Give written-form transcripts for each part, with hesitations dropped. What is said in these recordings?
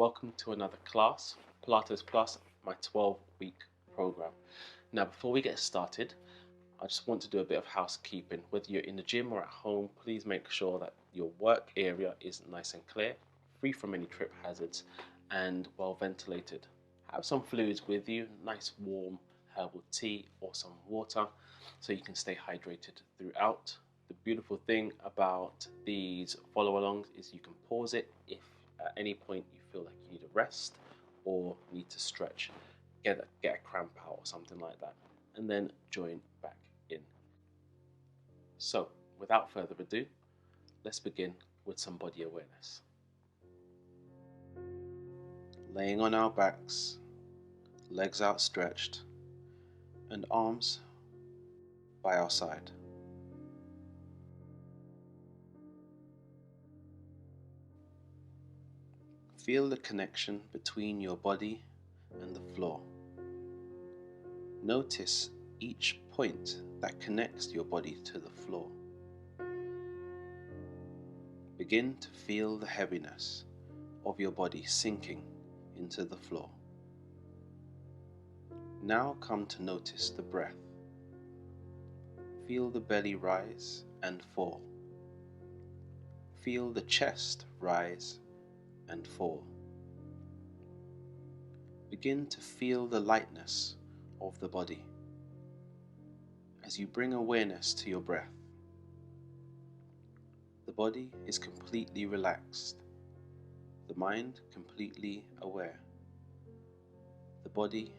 Welcome to another class, Pilates Plus, my 12-week program. Now, before we get started, I just want to do a bit of housekeeping. Whether you're in the gym or at home, please make sure that your work area is nice and clear, free from any trip hazards, and well ventilated. Have some fluids with you, nice warm herbal tea or some water, so you can stay hydrated throughout. The beautiful thing about these follow-alongs is you can pause it if at any point you feel like you need a rest or need to stretch, get a cramp out or something like that, and then join back in. So, without further ado, let's begin with some body awareness. Laying on our backs, legs outstretched, and arms by our side. Feel the connection between your body and the floor. Notice each point that connects your body to the floor. Begin to feel the heaviness of your body sinking into the floor. Now come to notice the breath. Feel the belly rise and fall. Feel the chest rise and fall. Begin to feel the lightness of the body as you bring awareness to your breath. The body is completely relaxed, the mind completely aware. The body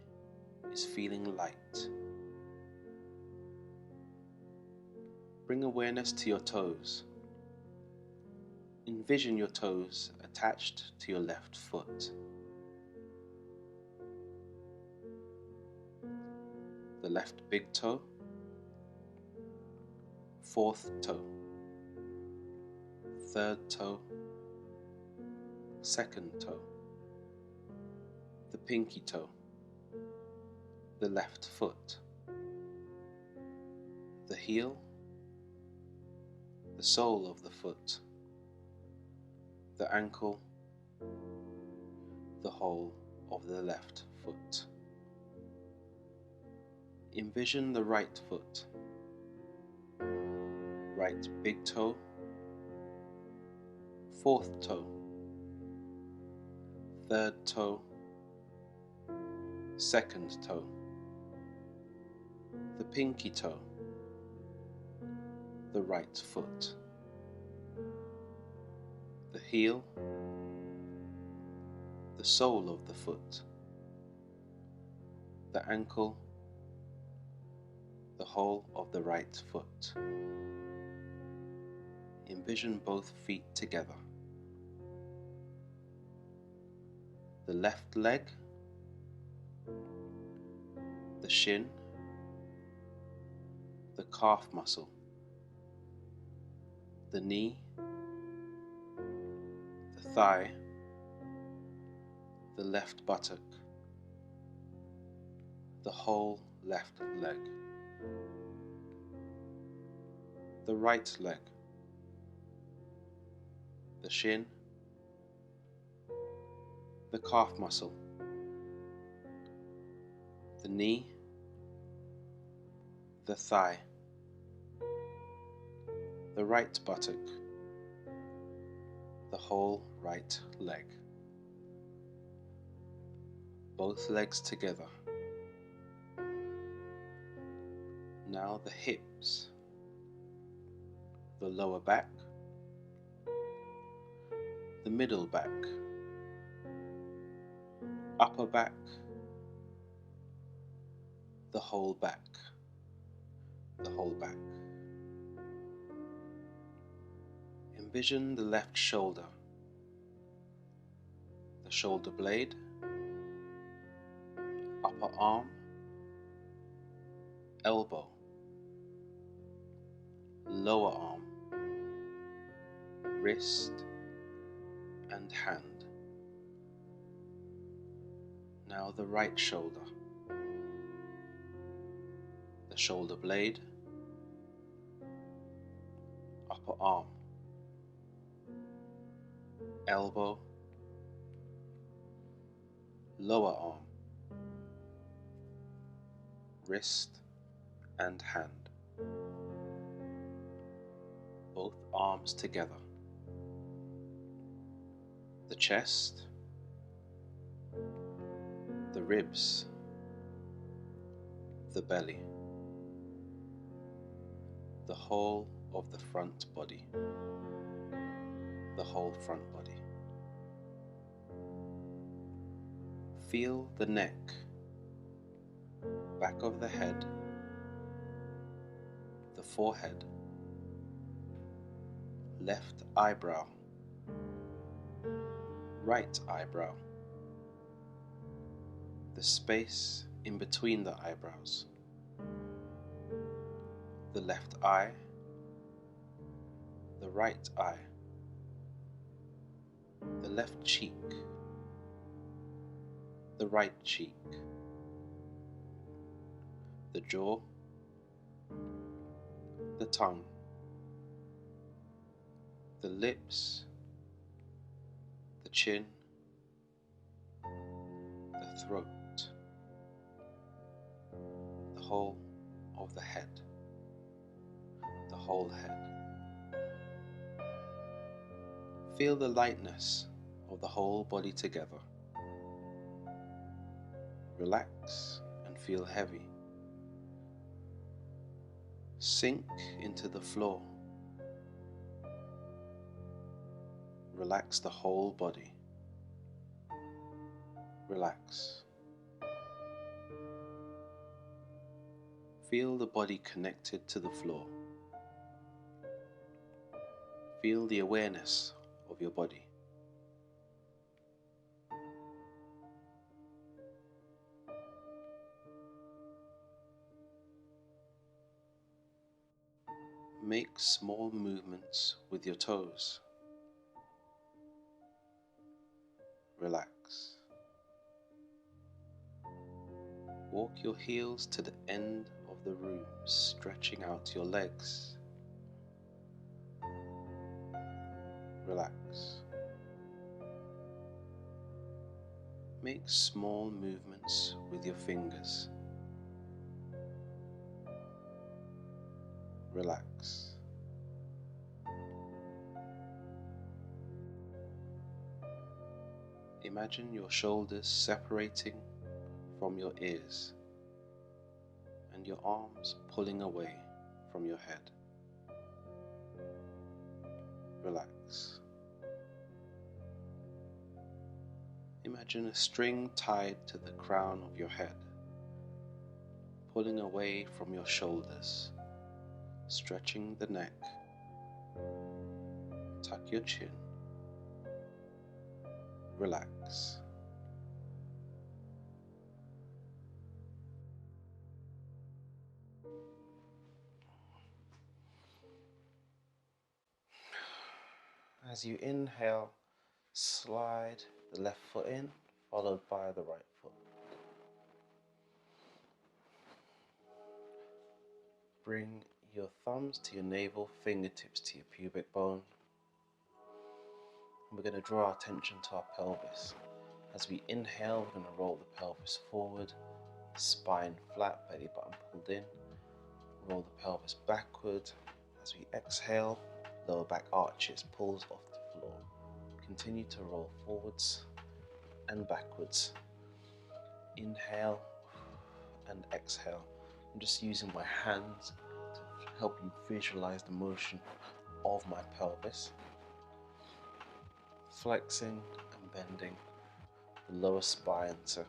is feeling light. Bring awareness to your toes. Envision your toes attached to your left foot. The left big toe, fourth toe, third toe, second toe, the pinky toe, the left foot, the heel, the sole of the foot, the ankle, the whole of the left foot. Envision the right foot, right big toe, fourth toe, third toe, second toe, the pinky toe, the right foot, the heel, the sole of the foot, the ankle, the whole of the right foot. Envision both feet together. The left leg, the shin, the calf muscle, the knee, the thigh, the left buttock, the whole left leg, the right leg, the shin, the calf muscle, the knee, the thigh, the right buttock, the whole right leg. Both legs together. Now the hips, the lower back, the middle back, upper back, the whole back, the whole back. Envision the left shoulder, the shoulder blade, upper arm, elbow, lower arm, wrist and hand. Now the right shoulder, the shoulder blade, upper arm, elbow, lower arm, wrist and hand, both arms together, the chest, the ribs, the belly, the whole of the front body, the whole front body. Feel the neck, back of the head, the forehead, left eyebrow, right eyebrow, the space in between the eyebrows, the left eye, the right eye, the left cheek, the right cheek, the jaw, the tongue, the lips, the chin, the throat, the whole of the head, the whole head. Feel the lightness of the whole body together. Relax and feel heavy. Sink into the floor. Relax the whole body. Relax. Feel the body connected to the floor. Feel the awareness of your body. Make small movements with your toes. Relax. Walk your heels to the end of the room, stretching out your legs. Relax. Make small movements with your fingers. Relax. Imagine your shoulders separating from your ears and your arms pulling away from your head. Relax. Imagine a string tied to the crown of your head, pulling away from your shoulders, stretching the neck. Tuck your chin. Relax. As you inhale, slide the left foot in, followed by the right foot. Bring your thumbs to your navel, fingertips to your pubic bone. And we're going to draw our attention to our pelvis. As we inhale, we're going to roll the pelvis forward, spine flat, belly button pulled in. Roll the pelvis backward. As we exhale, lower back arches, pulls off the floor. Continue to roll forwards and backwards. Inhale and exhale. I'm just using my hands to help you visualize the motion of my pelvis. Flexing and bending the lower spine to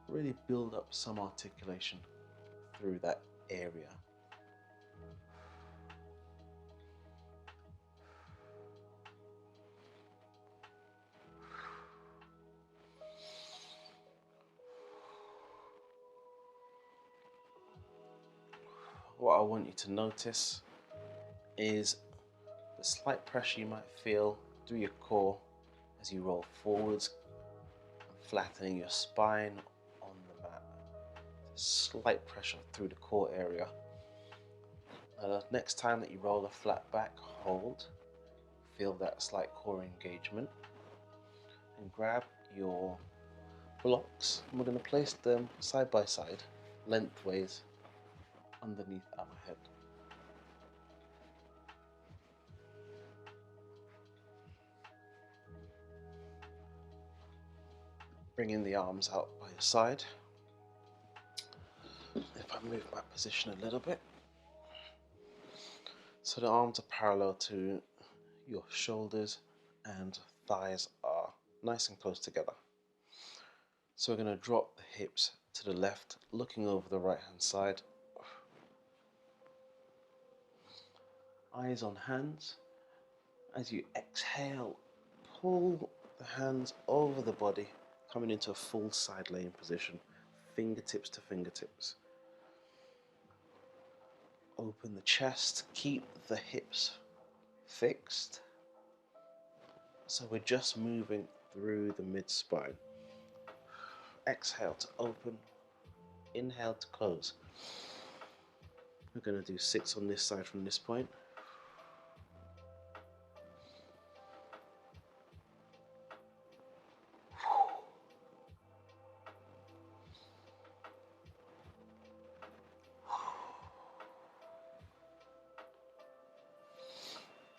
really build up some articulation through that area. What I want you to notice is the slight pressure you might feel through your core as you roll forwards, flattening your spine on the mat. Slight pressure through the core area. The next time that you roll the flat back, hold. Feel that slight core engagement. And grab your blocks, and we're going to place them side by side, lengthways, underneath our head. Bringing the arms out by your side. If I move my position a little bit, so the arms are parallel to your shoulders and thighs are nice and close together. So we're going to drop the hips to the left, looking over the right hand side. Eyes on hands. As you exhale, pull the hands over the body, coming into a full side laying position, fingertips to fingertips. Open the chest, keep the hips fixed. So we're just moving through the mid-spine. Exhale to open, inhale to close. We're going to do 6 on this side from this point.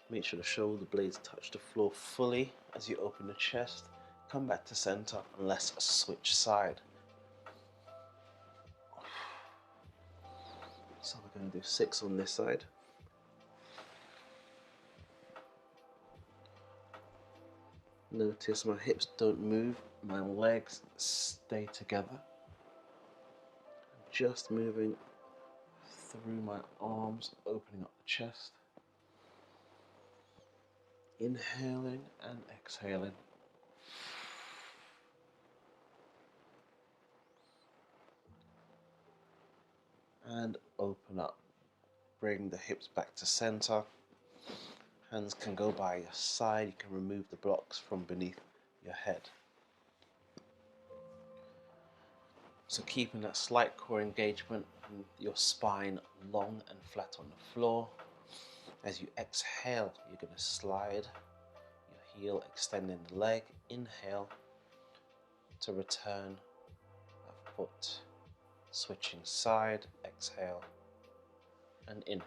Make sure the shoulder blades touch the floor fully as you open the chest. Come back to center and let's switch side. So we're going to do 6 on this side. Notice my hips don't move, my legs stay together. Just moving through my arms, opening up the chest. Inhaling and exhaling. And open up. Bring the hips back to center. Hands can go by your side. You can remove the blocks from beneath your head. So keeping that slight core engagement and your spine long and flat on the floor. As you exhale, you're going to slide your heel, extending the leg. Inhale to return a foot. Switching side, exhale and inhale.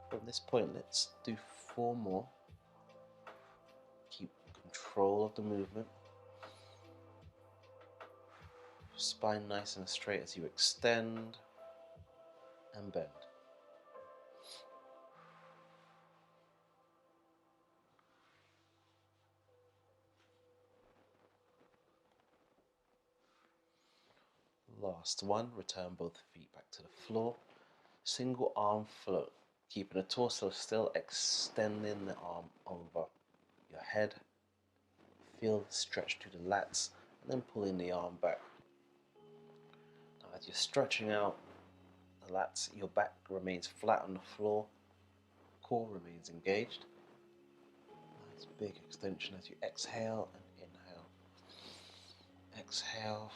From this point, let's do 4 more. Keep control of the movement. Spine nice and straight as you extend and bend. Last one, return both feet back to the floor. Single arm float, keeping the torso still, extending the arm over your head. Feel the stretch to the lats and then pulling the arm back. Now as you're stretching out the lats, your back remains flat on the floor, core remains engaged. Nice big extension as you exhale and inhale. Exhale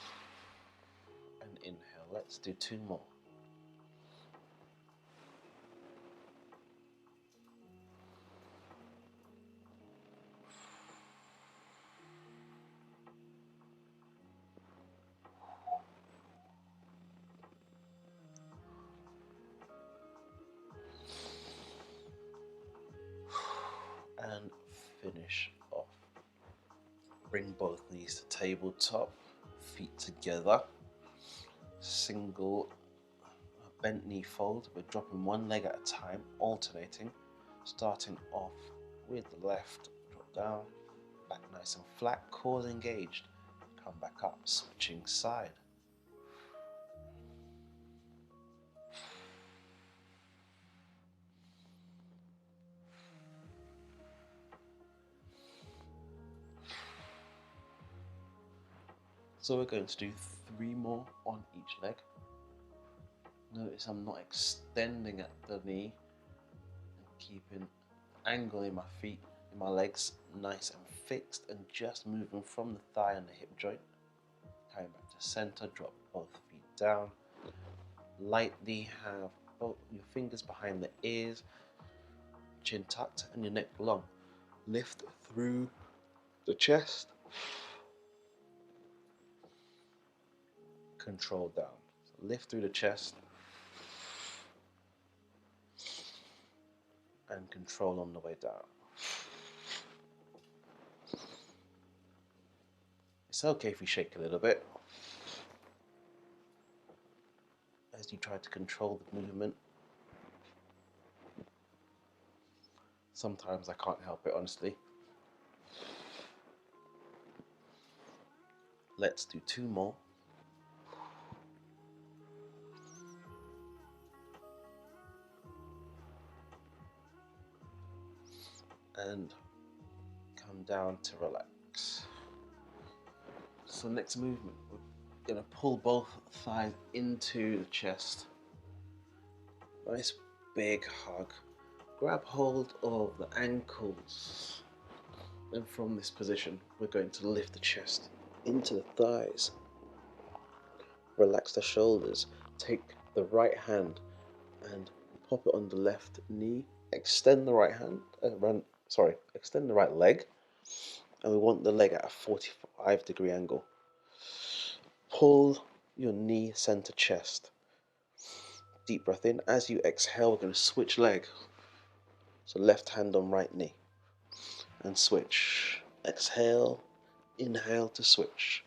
and inhale. Let's do 2 more. And finish off. Bring both knees to tabletop, feet together. Single bent knee fold. We're dropping one leg at a time, alternating. Starting off with the left, drop down, back nice and flat, core engaged. Come back up, switching side. So we're going to do 3 more on each leg. Notice I'm not extending at the knee and keeping angle in my feet, in my legs nice and fixed, and just moving from the thigh and the hip joint. Coming back to center, drop both feet down. Lightly have both your fingers behind the ears, chin tucked and your neck long. Lift through the chest. Control down. So lift through the chest and control on the way down. It's okay if you shake a little bit as you try to control the movement. Sometimes I can't help it, honestly. Let's do 2 more. And come down to relax. So next movement, we're going to pull both thighs into the chest. Nice big hug. Grab hold of the ankles. And from this position, we're going to lift the chest into the thighs. Relax the shoulders. Take the right hand and pop it on the left knee. Extend the right hand, extend the right leg. And we want the leg at a 45-degree angle. Pull your knee center chest. Deep breath in. As you exhale, we're going to switch leg. So left hand on right knee. And switch. Exhale, inhale to switch.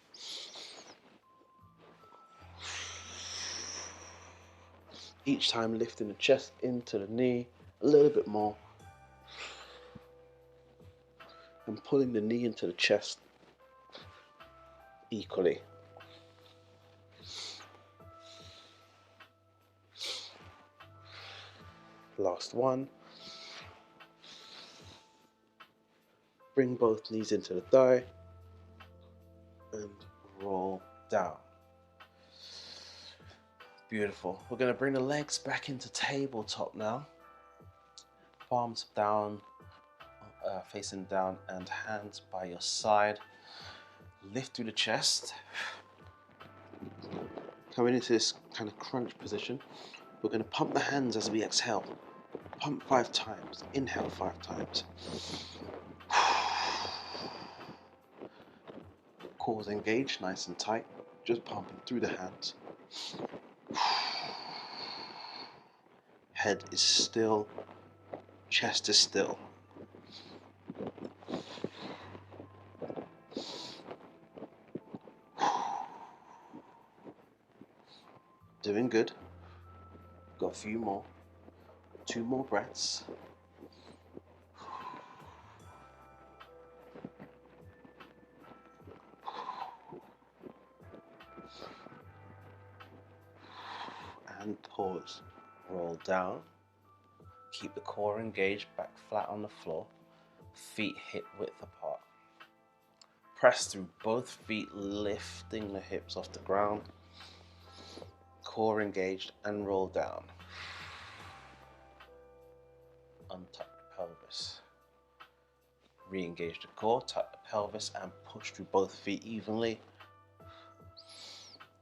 Each time lifting the chest into the knee a little bit more. And pulling the knee into the chest equally. Last one. Bring both knees into the thigh and roll down. Beautiful. We're going to bring the legs back into tabletop now. Palms down, facing down, and hands by your side. Lift through the chest. Coming into this kind of crunch position. We're going to pump the hands as we exhale. Pump 5 times. Inhale 5 times. Cores engaged, nice and tight. Just pumping through the hands. Head is still. Chest is still. Doing good. Got a few more. 2 more breaths. And pause. Roll down. Keep the core engaged, back flat on the floor. Feet hip width apart. Press through both feet, lifting the hips off the ground. Core engaged and roll down. Untuck the pelvis. Re-engage the core, tuck the pelvis and push through both feet evenly.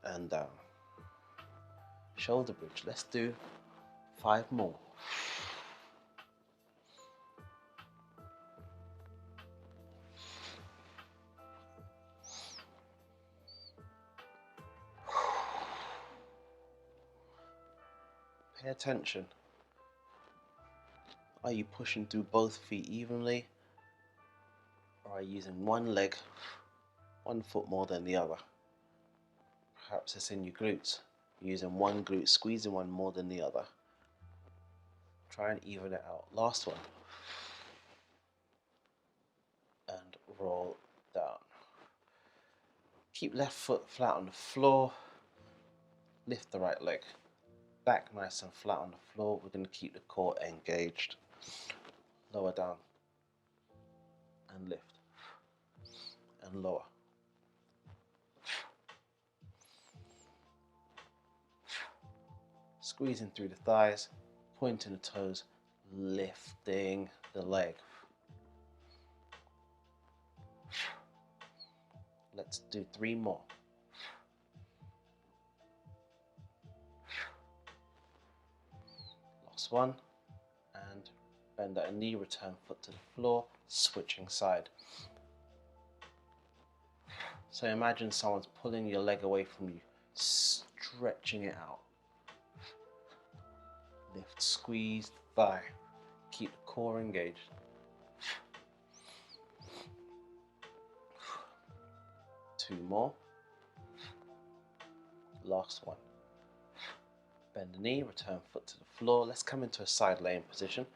And down. Shoulder bridge. Let's do 5 more. Pay attention. Are you pushing through both feet evenly? Or are you using one leg, one foot more than the other? Perhaps it's in your glutes. You're using one glute, squeezing one more than the other. Try and even it out. Last one. And roll down. Keep left foot flat on the floor. Lift the right leg. Back nice and flat on the floor. We're going to keep the core engaged. Lower down. And lift. And lower. Squeezing through the thighs. Pointing the toes. Lifting the leg. Let's do 3 more. Last one. And bend at a knee, return foot to the floor, switching side. So imagine someone's pulling your leg away from you, stretching it out. Lift, squeeze the thigh. Keep the core engaged. Two more. Last one. Bend the knee, return foot to the floor. Let's come into a side laying position.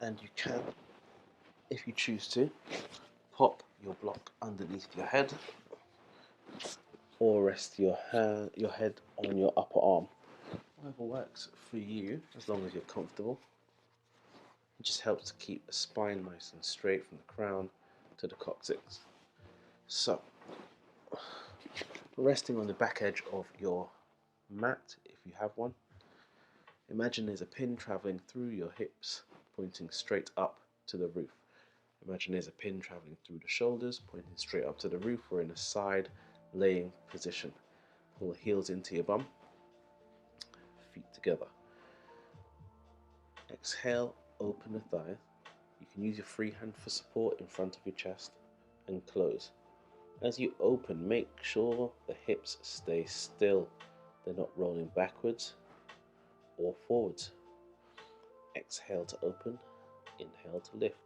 And you can, if you choose to, pop your block underneath your head or rest your head on your upper arm. Whatever works for you, as long as you're comfortable. It just helps to keep the spine nice and straight from the crown to the coccyx. So, resting on the back edge of your mat, if you have one, imagine there's a pin travelling through your hips, pointing straight up to the roof. Imagine there's a pin travelling through the shoulders, pointing straight up to the roof. We're in a side laying position. Pull the heels into your bum, feet together. Exhale, open the thigh. You can use your free hand for support in front of your chest and close. As you open, make sure the hips stay still. They're not rolling backwards or forwards. Exhale to open, inhale to lift.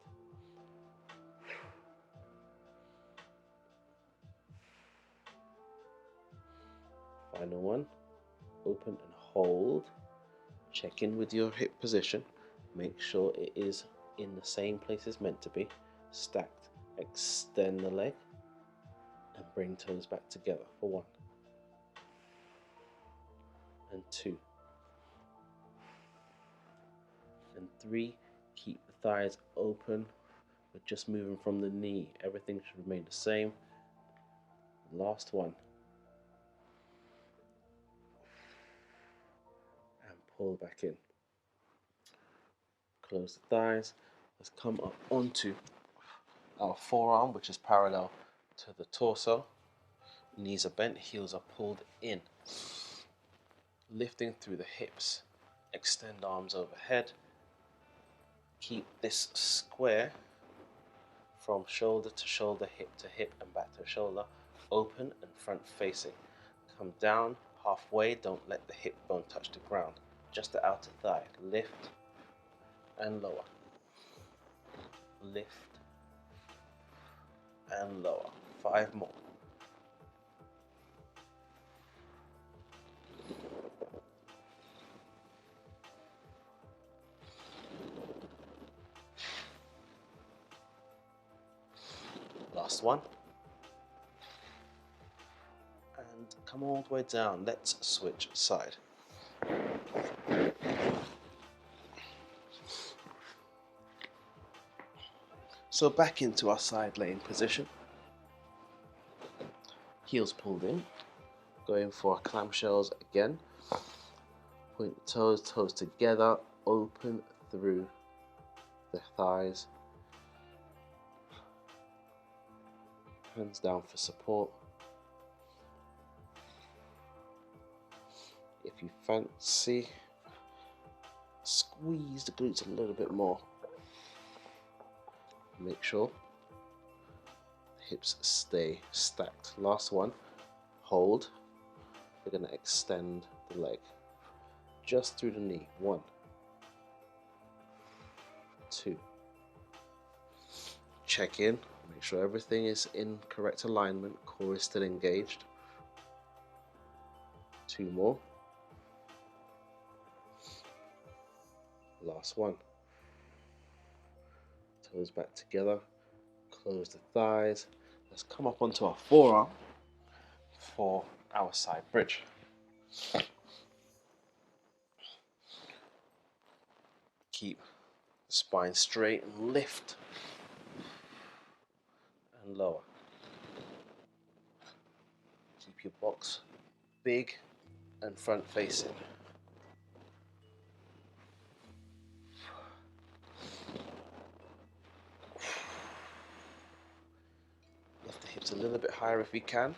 Final one, open and hold. Check in with your hip position. Make sure it is in the same place it's meant to be. Stacked. Extend the leg and bring toes back together for 1 and 2 and 3. Keep the thighs open. We're just moving from the knee. Everything should remain the same. Last one. And pull back in. Close the thighs. Let's come up onto our forearm, which is parallel to the torso. Knees are bent, heels are pulled in. Lifting through the hips. Extend arms overhead. Keep this square from shoulder to shoulder, hip to hip, and back to shoulder. Open and front facing. Come down halfway. Don't let the hip bone touch the ground. Just the outer thigh. Lift and lower. Lift and lower. 5 more. Last one. And come all the way down. Let's switch side. So back into our side laying position. Heels pulled in. Going for clamshells again. Point the toes, toes together. Open through the thighs. Hands down for support. If you fancy, squeeze the glutes a little bit more. Make sure the hips stay stacked. Last one. Hold. We're going to extend the leg just through the knee. 1, 2. Check in. Make sure everything is in correct alignment. Core is still engaged. 2 more. Last one. Toes back together. Close the thighs. Let's come up onto our forearm for our side bridge. Keep the spine straight and lift and lower. Keep your box big and front facing. Lift the hips a little bit higher if we can.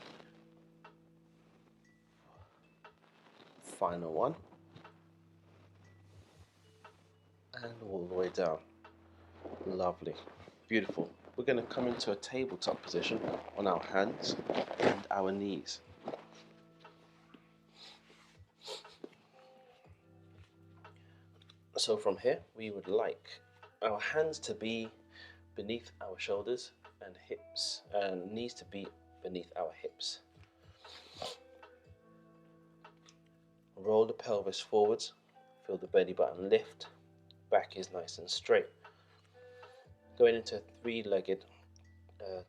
Final one. and all the way down. Lovely. Beautiful. We're going to come into a tabletop position on our hands and our knees. So from here, we would like our hands to be beneath our shoulders and hips, and knees to be beneath our hips. Roll the pelvis forwards, feel the belly button lift, back is nice and straight. Going into a three-legged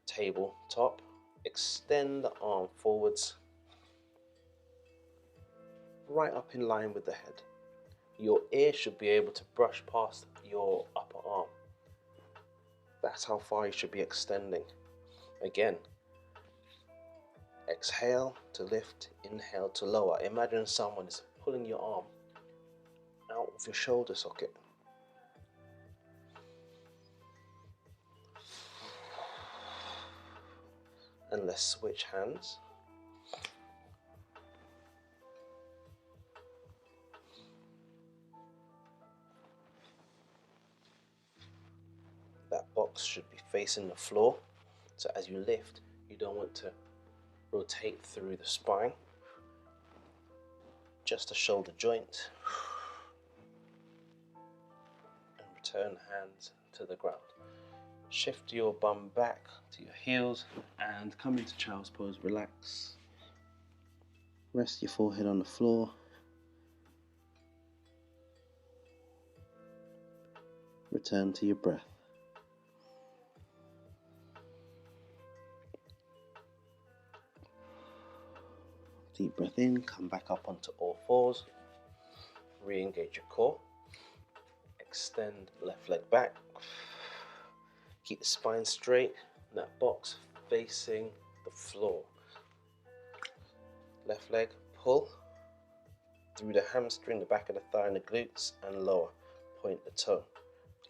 tabletop, extend the arm forwards, right up in line with the head. Your ear should be able to brush past your upper arm. That's how far you should be extending. Again, exhale to lift, inhale to lower. Imagine someone is pulling your arm out of your shoulder socket. And let's switch hands. That box should be facing the floor. So as you lift, you don't want to rotate through the spine. Just a shoulder joint. And return hands to the ground. Shift your bum back to your heels and come into child's pose. Relax. Rest your forehead on the floor. Return to your breath. Deep breath in, come back up onto all fours. Re-engage your core. Extend left leg back. Keep the spine straight, and that box facing the floor. Left leg, pull through the hamstring, the back of the thigh and the glutes, and lower. Point the toe.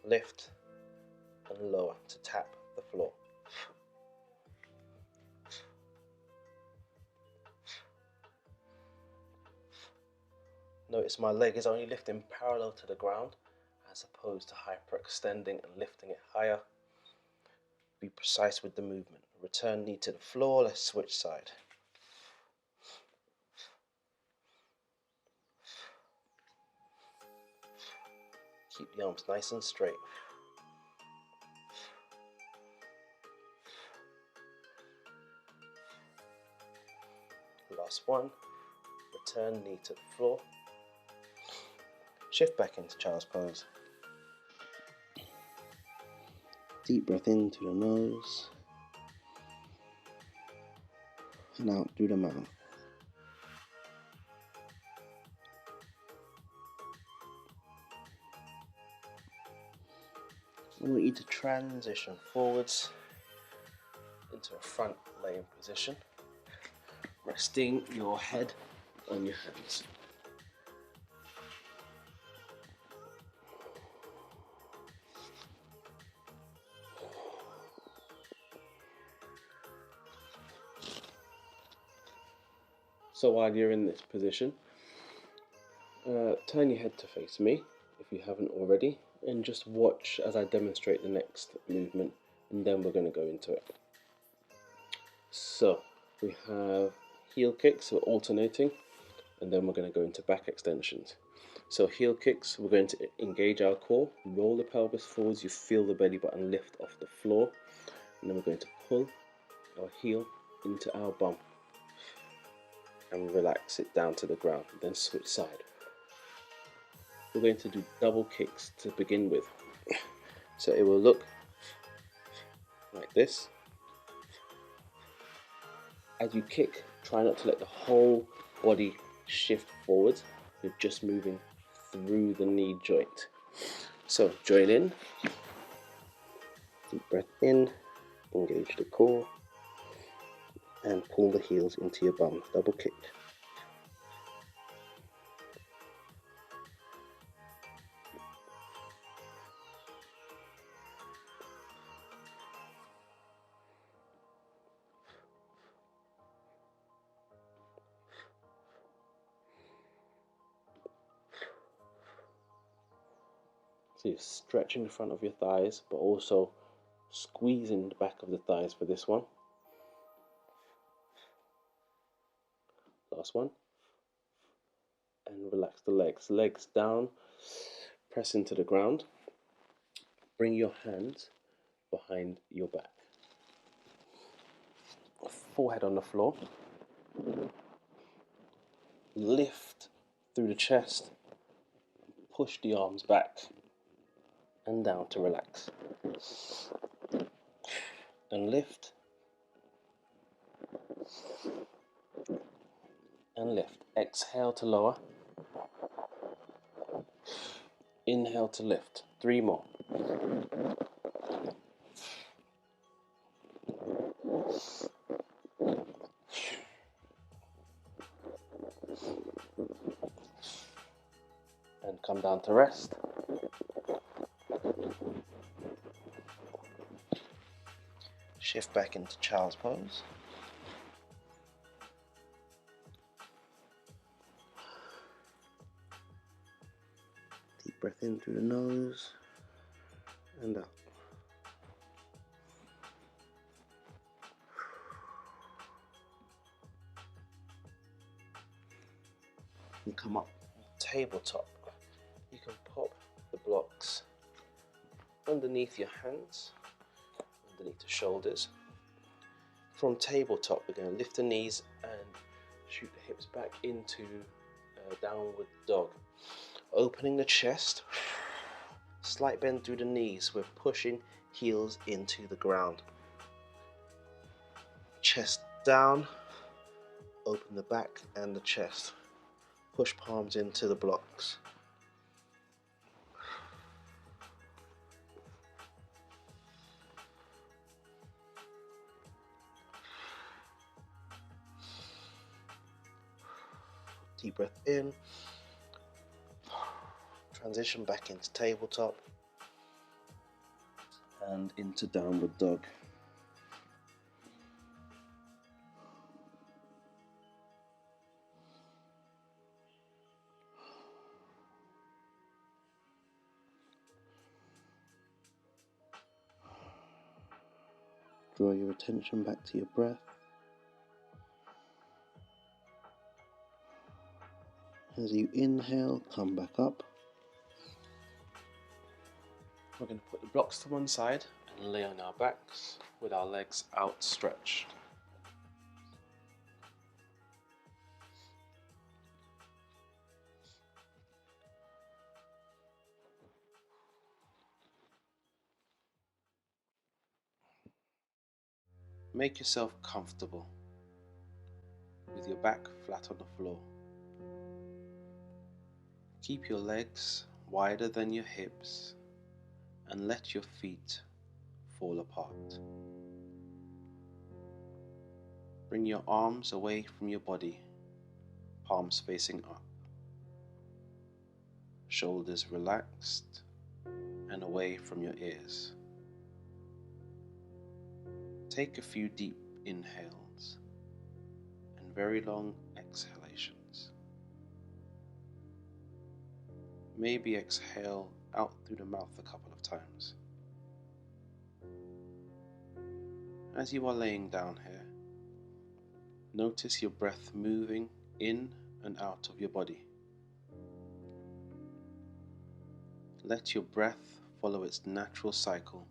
Lift and lower to tap the floor. Notice my leg is only lifting parallel to the ground as opposed to hyperextending and lifting it higher. Be precise with the movement. Return knee to the floor. Let's switch side. Keep the arms nice and straight. Last one. Return knee to the floor. Shift back into child's pose. Deep breath in through the nose and out through the mouth. I want you to transition forwards into a front laying position, resting your head on your hands. So while you're in this position, turn your head to face me if you haven't already, and just watch as I demonstrate the next movement, and then we're going to go into it. So we have heel kicks, so alternating, and then we're going to go into back extensions. So heel kicks, we're going to engage our core, roll the pelvis forwards, you feel the belly button lift off the floor, and then we're going to pull our heel into our bum and relax it down to the ground, then switch side. We're going to do double kicks to begin with. So it will look like this. As you kick, try not to let the whole body shift forward. You're just moving through the knee joint. So join in, deep breath in, engage the core, and pull the heels into your bum. Double kick. So So you're stretching the front of your thighs, but also squeezing the back of the thighs for this one. Last one. And relax the legs. Legs down, press into the ground. Bring your hands behind your back. Forehead on the floor. Lift through the chest. Push the arms back and down to relax. And lift. And lift. Exhale to lower. Inhale to lift. 3 more. And come down to rest. Shift back into child's pose. Deep breath in through the nose and out. And come up tabletop. You can pop the blocks underneath your hands, underneath the shoulders. From tabletop, we're going to lift the knees and shoot the hips back into downward dog. Opening the chest, slight bend through the knees. We're pushing heels into the ground. Chest down, open the back and the chest. Push palms into the blocks. Deep breath in. Transition back into tabletop and into downward dog. Draw your attention back to your breath. As you inhale, come back up. We're going to put the blocks to one side and lay on our backs with our legs outstretched. Make yourself comfortable with your back flat on the floor. Keep your legs wider than your hips and let your feet fall apart. Bring your arms away from your body, palms facing up. Shoulders relaxed and away from your ears. Take a few deep inhales and very long exhalations. Maybe exhale out through the mouth a couple of times. As you are laying down here, notice your breath moving in and out of your body. Let your breath follow its natural cycle.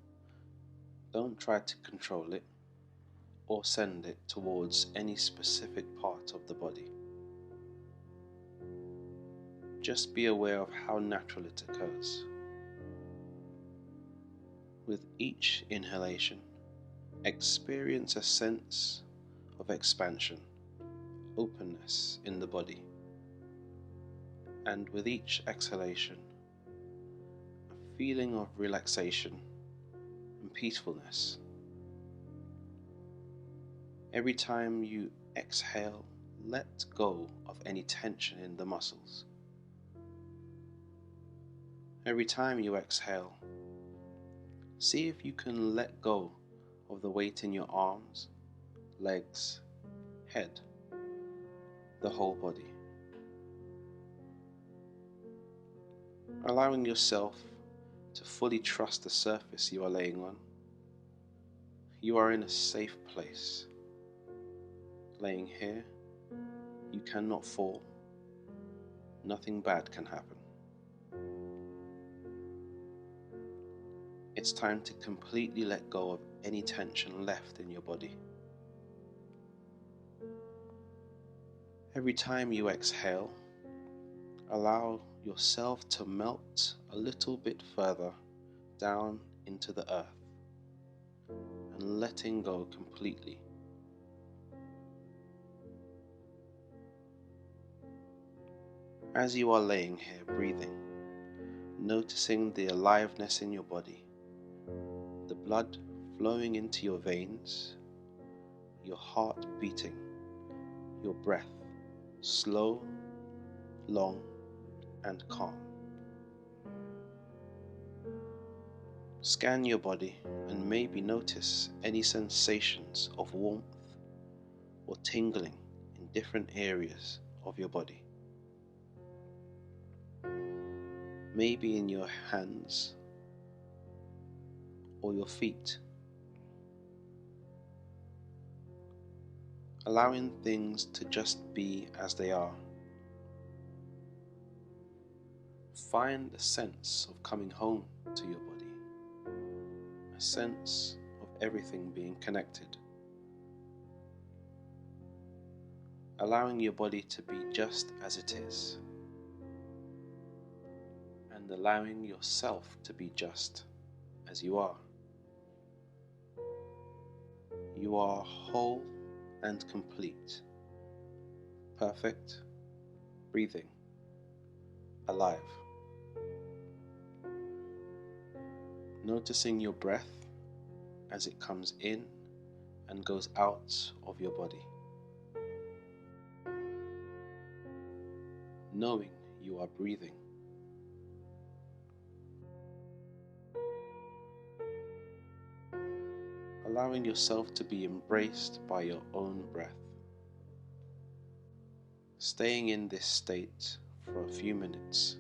Don't try to control it or send it towards any specific part of the body. Just be aware of how natural it occurs. With each inhalation, experience a sense of expansion, openness in the body. And with each exhalation, a feeling of relaxation and peacefulness. Every time you exhale, let go of any tension in the muscles. Every time you exhale, see if you can let go of the weight in your arms, legs, head, the whole body. Allowing yourself to fully trust the surface you are laying on. You are in a safe place. Laying here, you cannot fall. Nothing bad can happen. It's time to completely let go of any tension left in your body. Every time you exhale, allow yourself to melt a little bit further down into the earth and letting go completely. As you are laying here breathing, noticing the aliveness in your body, the blood flowing into your veins, your heart beating, your breath slow, long, and calm. Scan your body and maybe notice any sensations of warmth or tingling in different areas of your body. Maybe in your hands or your feet. Allowing things to just be as they are. Find a sense of coming home to your body, a sense of everything being connected. Allowing your body to be just as it is, and allowing yourself to be just as you are. You are whole and complete, perfect, breathing, alive. Noticing your breath as it comes in and goes out of your body. Knowing you are breathing. Allowing yourself to be embraced by your own breath. Staying in this state for a few minutes.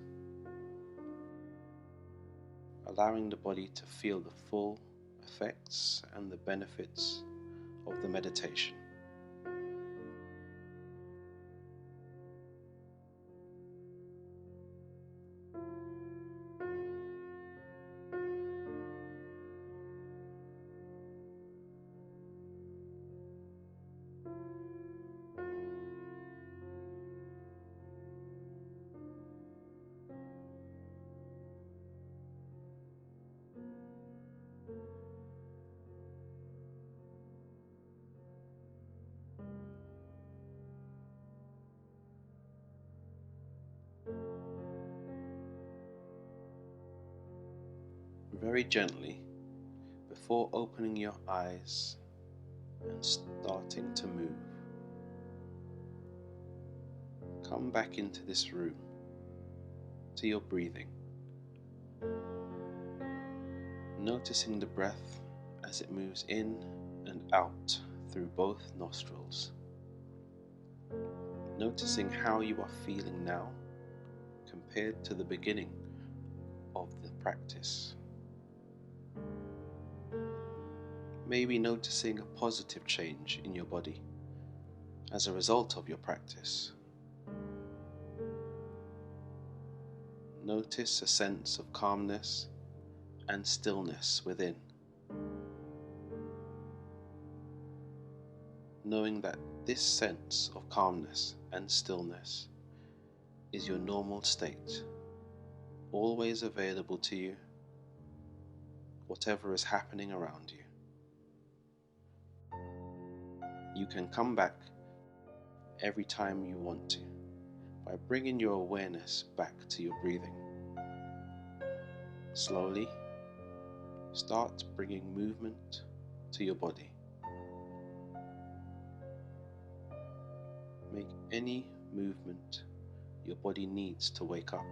Allowing the body to feel the full effects and the benefits of the meditation. Very gently, before opening your eyes and starting to move, come back into this room, to your breathing, noticing the breath as it moves in and out through both nostrils, noticing how you are feeling now compared to the beginning of the practice. Maybe noticing a positive change in your body as a result of your practice. Notice a sense of calmness and stillness within, knowing that this sense of calmness and stillness is your normal state, always available to you, whatever is happening around you. You can come back every time you want to by bringing your awareness back to your breathing. Slowly, start bringing movement to your body. Make any movement your body needs to wake up.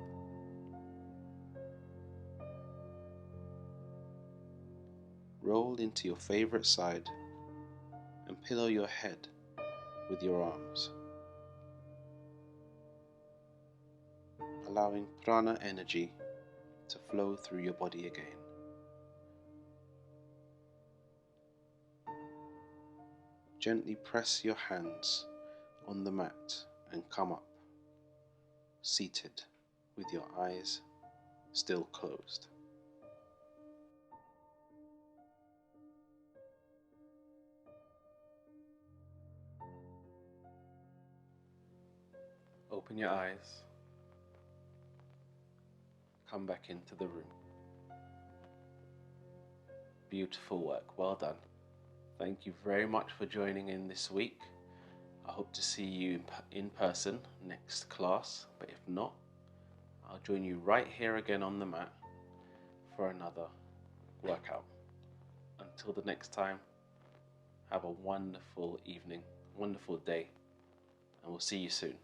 Roll into your favorite side and pillow your head with your arms, allowing prana energy to to flow through your body again. Gently press your hands on the mat and come up, seated with your eyes still closed. Open your eyes, come back into the room. Beautiful work, well done. Thank you very much for joining in this week. I hope to see you in person next class, but if not, I'll join you right here again on the mat for another workout. Until the next time, have a wonderful evening, wonderful day, and we'll see you soon.